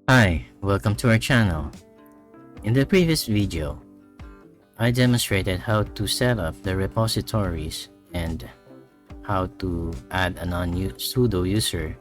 Hi, welcome to our channel. In the previous video, I demonstrated how to set up the repositories and how to add a non-sudo user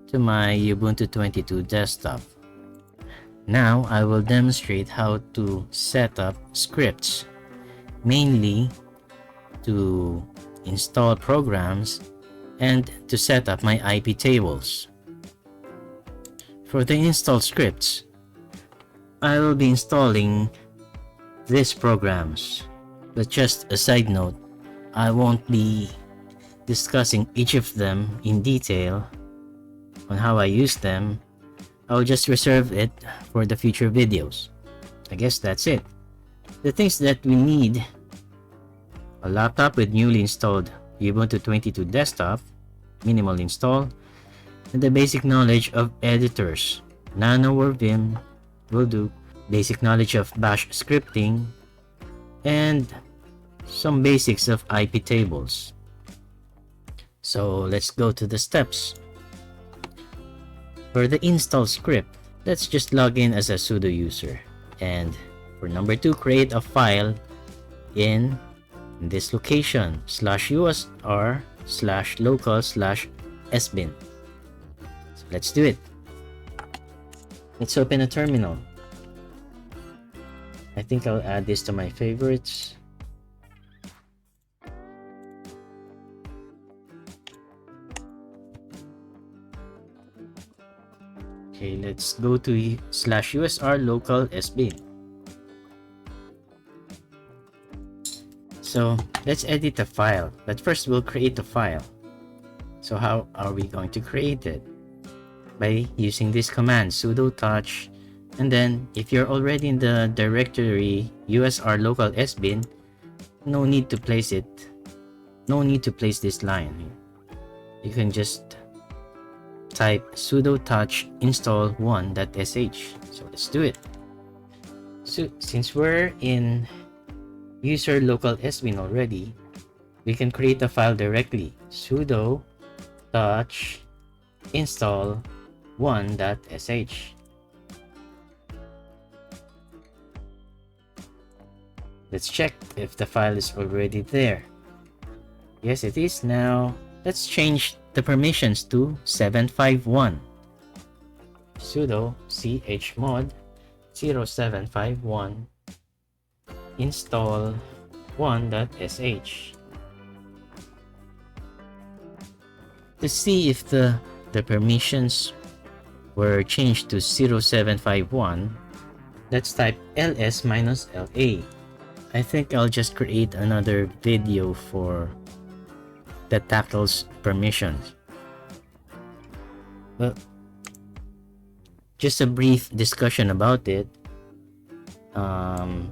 to my Ubuntu 22 desktop. Now I will demonstrate how to set up scripts, mainly to install programs and to set up my IP tables. For the install scripts, I will be installing these programs, but just a side note, I won't be discussing each of them in detail on how I use them. I'll just reserve it for the future videos. I guess that's it. The things that we need: a laptop with newly installed Ubuntu 22 desktop, minimal install, and the basic knowledge of editors. Nano or Vim will do, basic knowledge of bash scripting, and some basics of IP tables. So let's go to the steps. For the install script, let's just log in as a sudo user, and for number 2, create a file in this location /usr/local/sbin. So let's do it. Let's open a terminal. I think I'll add this to my favorites. Okay, let's go to /usr local sbin. So let's edit the file, but first we'll create the file. So how are we going to create it? By using this command sudo touch, and then if you're already in the directory usr local sbin, no need to place this line. You can just type sudo touch install one.sh. So let's do it. So since we're in user local sbin already, we can create a file directly. Sudo touch install one.sh. Let's check if the file is already there. Yes, it is. Now let's change the permissions to 751. Sudo chmod 0751 install one.sh. To see if the permissions were changed to 0751, let's type ls-la. I think I'll just create another video for that tackles permissions. But just a brief discussion about it. The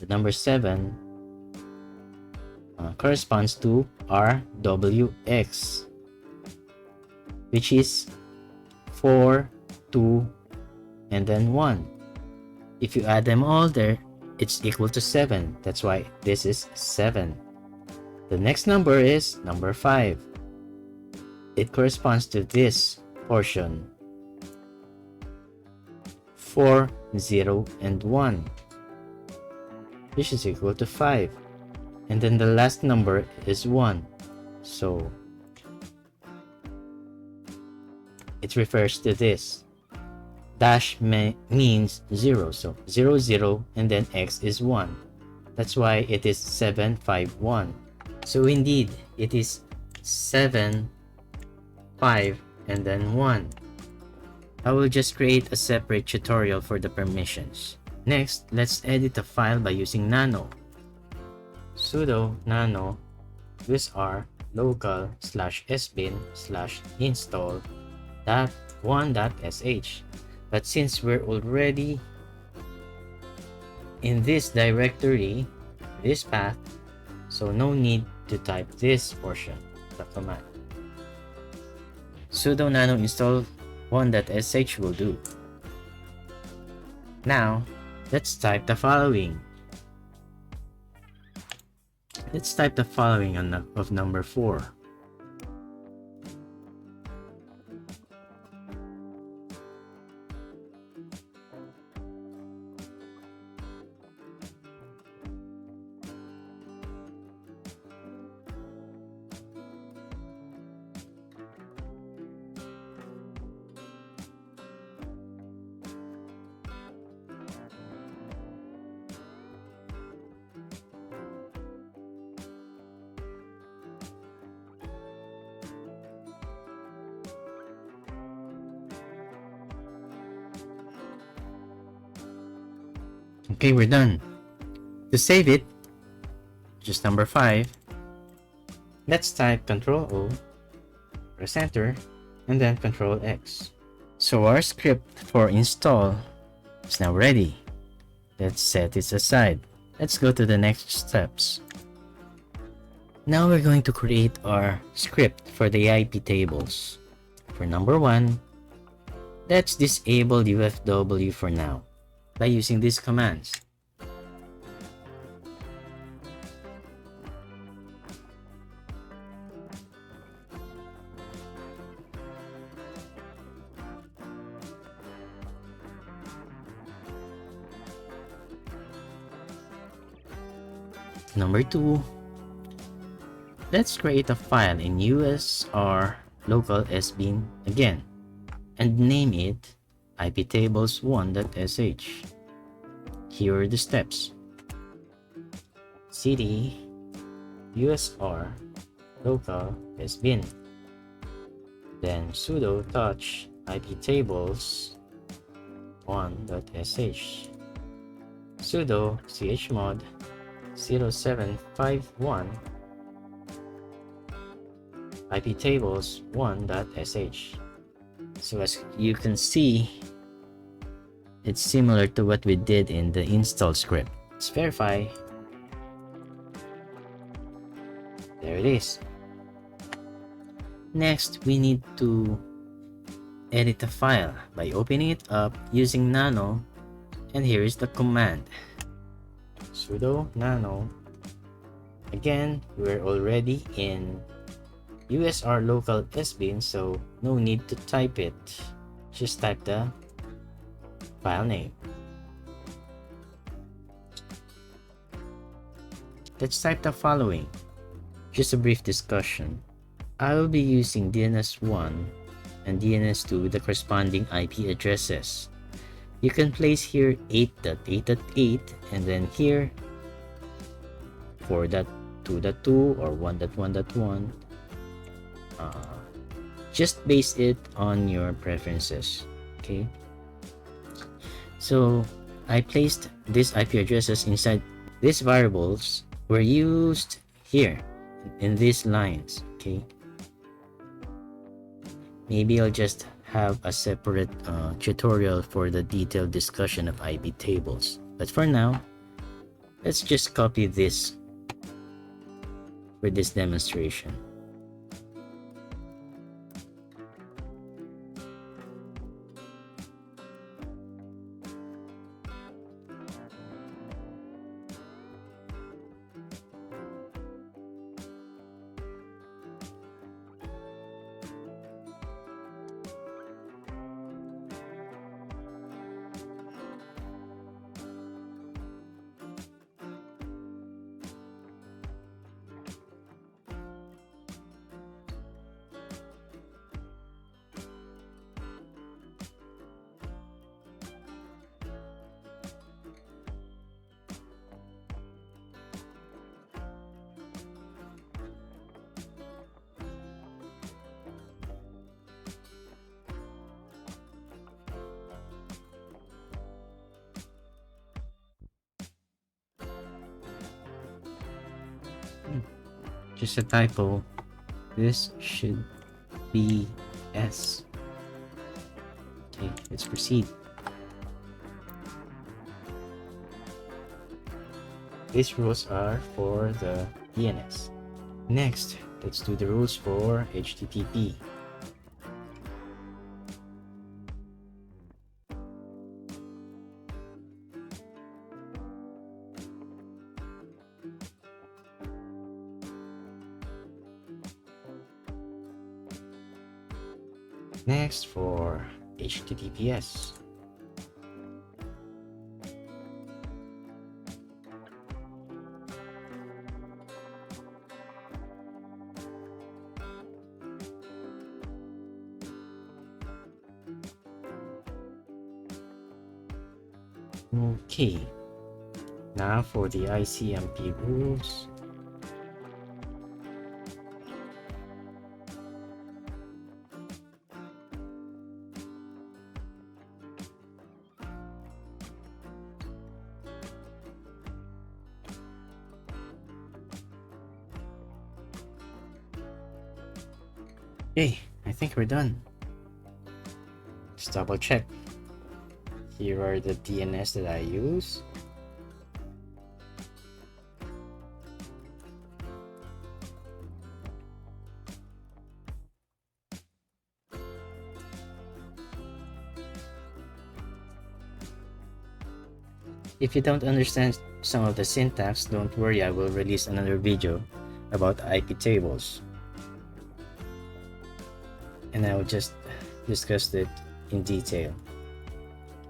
number 7 corresponds to RWX, which is 4, 2, and then 1. If you add them all there, it's equal to 7. That's why this is 7. The next number is number 5. It corresponds to this portion: 4, 0, and 1, which is equal to 5. And then the last number is 1. So it refers to this. Dash means 0, so 0, 0, and then X is 1. That's why it is 751. So indeed, it is 7, 5, and then 1. I will just create a separate tutorial for the permissions. Next, let's edit the file by using nano. Sudo nano usr local /sbin /install one.sh. But since we're already in this directory, this path, so no need to type this portion of the command. Sudo nano install one.sh will do. Now let's type the following. Let's type the following of number 4. Okay, we're done. To save it, just number 5, let's type Ctrl O, press enter, and then Ctrl X. So our script for install is now ready. Let's set it aside. Let's go to the next steps. Now we're going to create our script for the IP tables. For number 1, let's disable UFW for now by using these commands. Number 2, let's create a file in USR local sbin again and name it IPtables1.sh. Here are the steps. cd usr local sbin, then sudo touch IPtables1.sh, sudo chmod 0751 IPtables1.sh. So as you can see, it's similar to what we did in the install script. Let's verify. There it is. Next, we need to edit the file by opening it up using nano, and here is the command. Sudo nano. Again, we're already in USR local sbin, so no need to type it. Just type the file name. Let's type the following. Just a brief discussion. I will be using DNS1 and DNS2 with the corresponding IP addresses. You can place here 8.8.8 and then here 4.2.2 or 1.1.1. Just base it on your preferences. Okay, so I placed these IP addresses inside these variables were used here in these lines. Okay, maybe I'll just have a separate tutorial for the detailed discussion of IP tables, but for now let's just copy this for this demonstration. Just a typo. This should be S. Okay, let's proceed. These rules are for the DNS. Next, let's do the rules for HTTP. Next, for HTTPS. Okay, now for the ICMP rules. Okay, I think we're done. Just double check. Here are the DNS that I use. If you don't understand some of the syntax, don't worry, I will release another video about IP tables. And I will just discuss it in detail.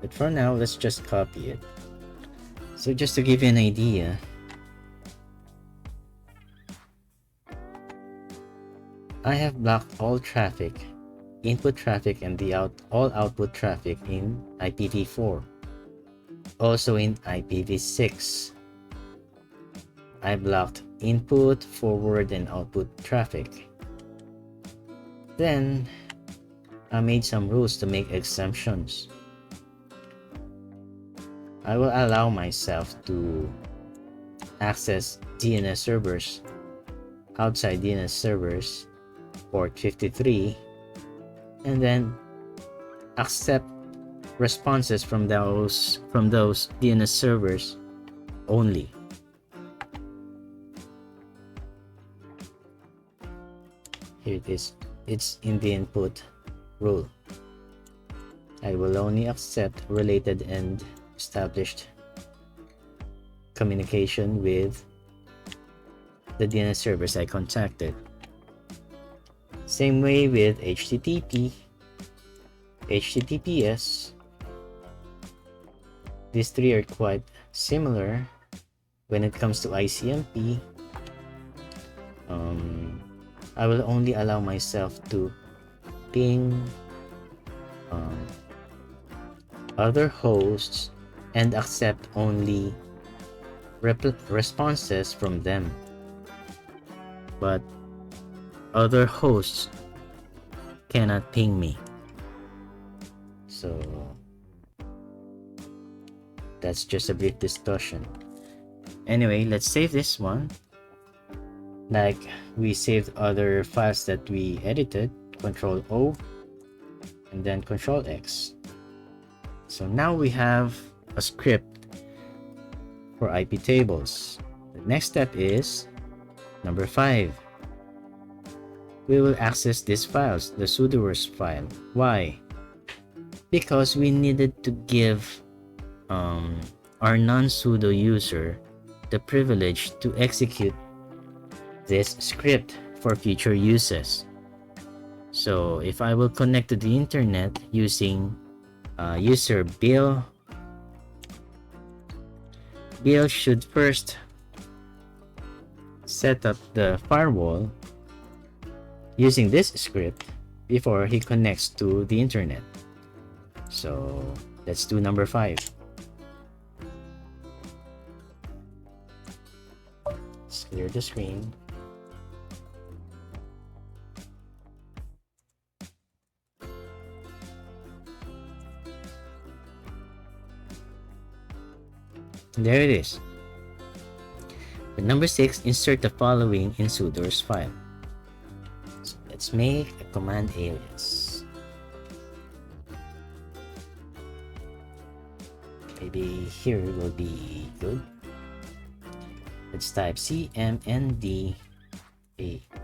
But for now, let's just copy it. So just to give you an idea, I have blocked all traffic, input traffic and all output traffic in IPv4. Also in IPv6, I blocked input, forward, and output traffic. Then, I made some rules to make exemptions. I will allow myself to access DNS servers outside DNS servers port 53 and then accept responses from those DNS servers only. Here it is. It's in the input rule. I will only accept related and established communication with the DNS servers I contacted. Same way with HTTP, HTTPS. These three are quite similar when it comes to ICMP. I will only allow myself to ping other hosts and accept only responses from them. But other hosts cannot ping me. So that's just a brief discussion. Anyway, let's save this one. Like we saved other files that we edited, Control O and then Control X. So now we have a script for IP tables. The next step is number 5. We will access these files, the sudoers file. Why? Because we needed to give our non-sudo user the privilege to execute this script for future uses. So if I will connect to the internet using user Bill should first set up the firewall using this script before he connects to the internet. So let's do number 5. Let's clear the screen. There it is. But number 6, insert the following in sudoers file. So let's make a command alias. Maybe here will be good. Let's type cmnd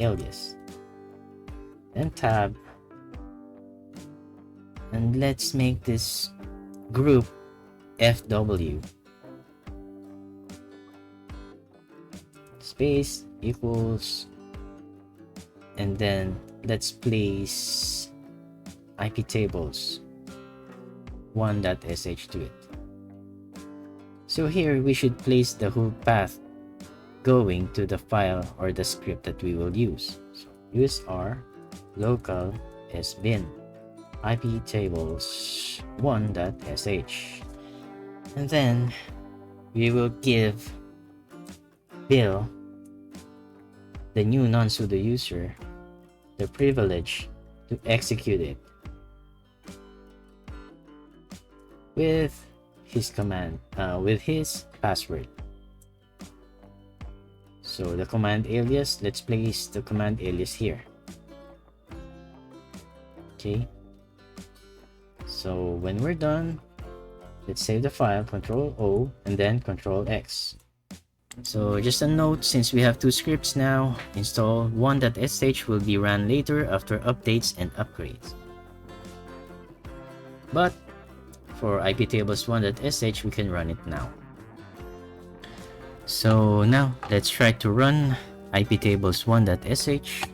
alias. Then tab. And let's make this group fw. Space equals, and then let's place IPtables 1.sh to it. So here we should place the whole path going to the file or the script that we will use. So use our local sbin IPtables 1.sh, and then we will give Bill, the new non-sudo user, the privilege to execute it with his command, with his password. So the command alias, let's place the command alias here. Okay, so when we're done, let's save the file, Control O, and then Control X. So just a note, since we have two scripts now, install one.sh will be run later after updates and upgrades. But for IPtables 1.sh, we can run it now. So now let's try to run IPtables 1.sh.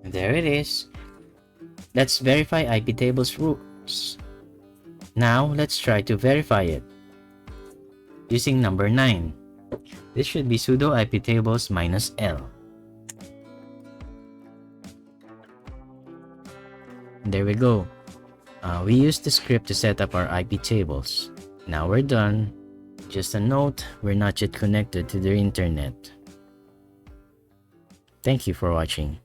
There it is. Let's verify IPtables rules. Now let's try to verify it using number 9. This should be sudo IPtables -L. There we go. We used the script to set up our IPtables. Now we're done. Just a note, we're not yet connected to the internet. Thank you for watching.